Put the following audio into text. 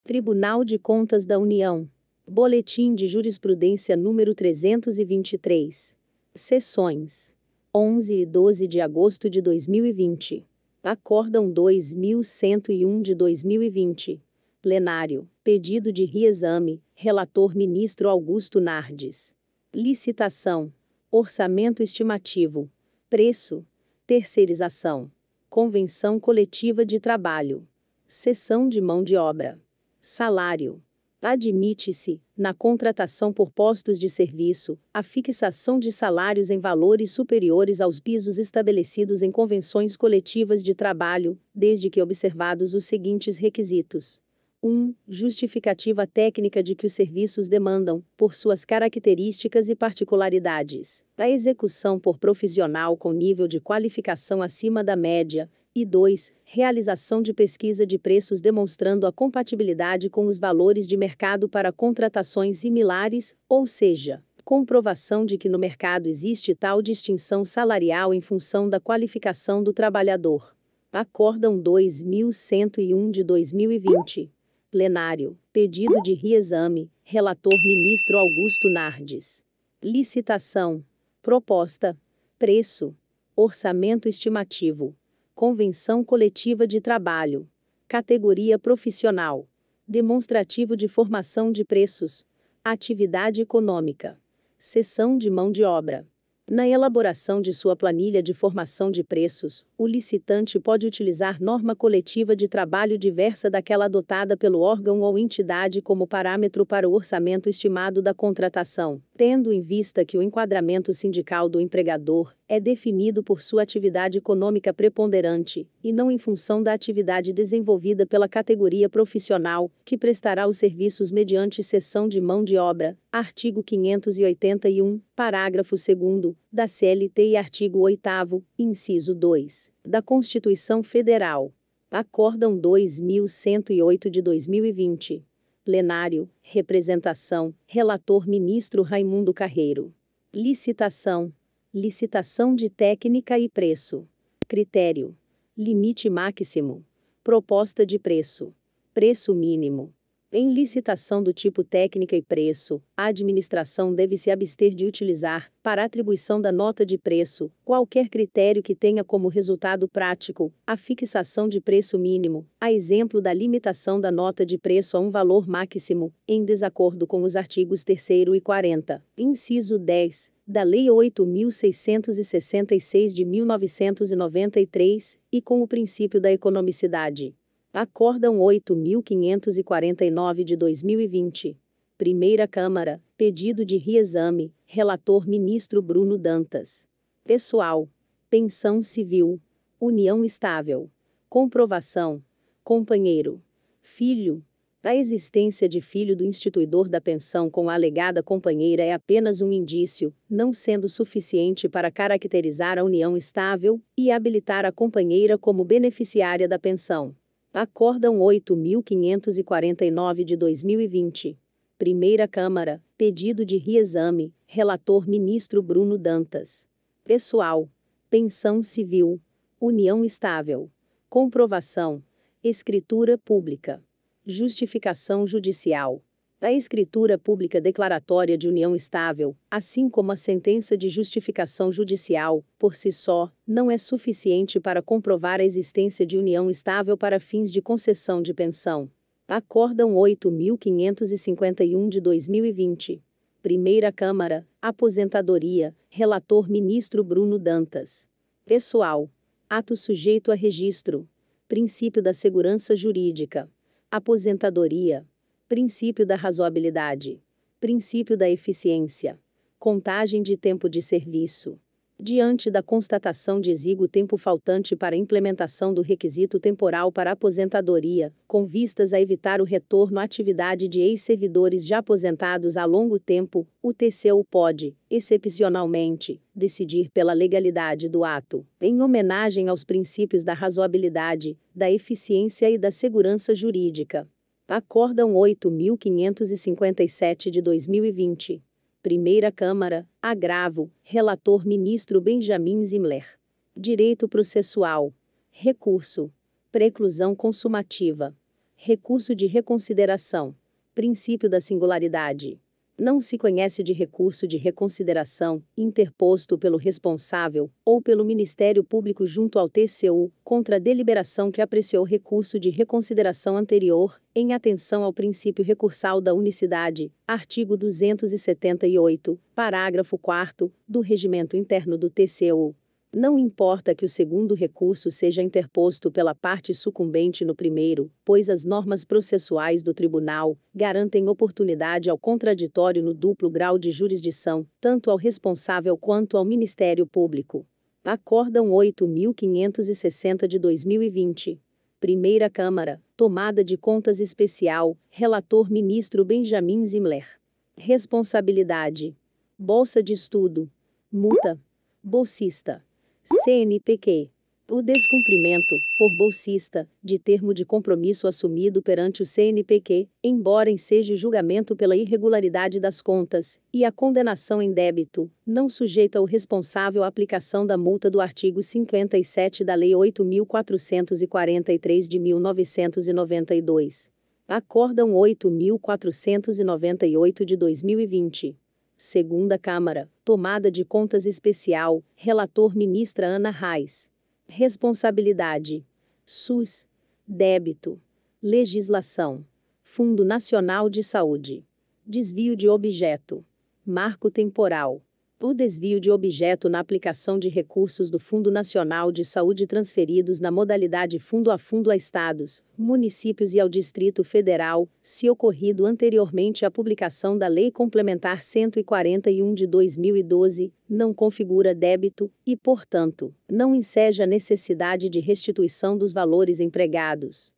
Tribunal de Contas da União. Boletim de Jurisprudência número 323. Sessões: 11 e 12 de agosto de 2020. Acórdão 2101 de 2020. Plenário. Pedido de reexame. Relator ministro Augusto Nardes. Licitação. Orçamento estimativo. Preço. Terceirização. Convenção coletiva de trabalho. Cessão de mão de obra. Salário. Admite-se, na contratação por postos de serviço, a fixação de salários em valores superiores aos pisos estabelecidos em convenções coletivas de trabalho, desde que observados os seguintes requisitos. 1. Justificativa técnica de que os serviços demandam, por suas características e particularidades, a execução por profissional com nível de qualificação acima da média. E 2. Realização de pesquisa de preços demonstrando a compatibilidade com os valores de mercado para contratações similares, ou seja, comprovação de que no mercado existe tal distinção salarial em função da qualificação do trabalhador. Acórdão 2101 de 2020. Plenário. Pedido de reexame. Relator ministro Augusto Nardes. Licitação. Proposta. Preço. Orçamento estimativo. Convenção coletiva de trabalho. Categoria profissional. Demonstrativo de formação de preços. Atividade econômica. Cessão de mão de obra. Na elaboração de sua planilha de formação de preços, o licitante pode utilizar norma coletiva de trabalho diversa daquela adotada pelo órgão ou entidade como parâmetro para o orçamento estimado da contratação, tendo em vista que o enquadramento sindical do empregador é definido por sua atividade econômica preponderante, e não em função da atividade desenvolvida pela categoria profissional, que prestará os serviços mediante cessão de mão de obra. Artigo 581, parágrafo 2º, da CLT e artigo 8º, inciso 2, da Constituição Federal. Acórdão 2108 de 2020. Plenário. Representação. Relator ministro Raimundo Carreiro. Licitação. Licitação de técnica e preço. Critério. Limite máximo. Proposta de preço. Preço mínimo. Em licitação do tipo técnica e preço, a administração deve se abster de utilizar, para atribuição da nota de preço, qualquer critério que tenha como resultado prático a fixação de preço mínimo, a exemplo da limitação da nota de preço a um valor máximo, em desacordo com os artigos 3º e 40, inciso 10, da Lei 8.666 de 1993, e com o princípio da economicidade. Acórdão 8.549 de 2020. Primeira Câmara. Pedido de reexame. Relator ministro Bruno Dantas. Pessoal. Pensão civil. União estável. Comprovação. Companheiro. Filho. A existência de filho do instituidor da pensão com a alegada companheira é apenas um indício, não sendo suficiente para caracterizar a união estável e habilitar a companheira como beneficiária da pensão. Acórdão 8.549 de 2020. Primeira Câmara. Pedido de reexame. Relator ministro Bruno Dantas. Pessoal. Pensão civil. União estável. Comprovação. Escritura pública. Justificação judicial. A escritura pública declaratória de união estável, assim como a sentença de justificação judicial, por si só, não é suficiente para comprovar a existência de união estável para fins de concessão de pensão. Acórdão 8.551 de 2020. Primeira Câmara. Aposentadoria. Relator ministro Bruno Dantas. Pessoal. Ato sujeito a registro. Princípio da segurança jurídica. Aposentadoria. Princípio da razoabilidade. Princípio da eficiência. Contagem de tempo de serviço. Diante da constatação de exíguo tempo faltante para a implementação do requisito temporal para aposentadoria, com vistas a evitar o retorno à atividade de ex-servidores já aposentados há longo tempo, o TCU pode, excepcionalmente, decidir pela legalidade do ato, em homenagem aos princípios da razoabilidade, da eficiência e da segurança jurídica. Acórdão 8.557 de 2020. Primeira Câmara. Agravo. Relator ministro Benjamin Zimler. Direito processual. Recurso. Preclusão consumativa. Recurso de reconsideração. Princípio da singularidade. Não se conhece de recurso de reconsideração, interposto pelo responsável, ou pelo Ministério Público junto ao TCU, contra a deliberação que apreciou recurso de reconsideração anterior, em atenção ao princípio recursal da unicidade, artigo 278, parágrafo 4º, do Regimento Interno do TCU. Não importa que o segundo recurso seja interposto pela parte sucumbente no primeiro, pois as normas processuais do tribunal garantem oportunidade ao contraditório no duplo grau de jurisdição, tanto ao responsável quanto ao Ministério Público. Acórdão 8.560 de 2020. Primeira Câmara, tomada de contas especial, relator ministro Benjamin Zimler. Responsabilidade. Bolsa de estudo. Multa. Bolsista. CNPq. O descumprimento, por bolsista, de termo de compromisso assumido perante o CNPq, embora enseje julgamento pela irregularidade das contas, e a condenação em débito, não sujeita o responsável à aplicação da multa do artigo 57 da Lei 8.443 de 1992. Acórdão 8.498 de 2020. Segunda Câmara, tomada de contas especial, relator ministra Ana Reis. Responsabilidade. SUS. Débito. Legislação. Fundo Nacional de Saúde. Desvio de objeto. Marco temporal. O desvio de objeto na aplicação de recursos do Fundo Nacional de Saúde transferidos na modalidade fundo a estados, municípios e ao Distrito Federal, se ocorrido anteriormente à publicação da Lei Complementar 141 de 2012, não configura débito e, portanto, não enseja a necessidade de restituição dos valores empregados.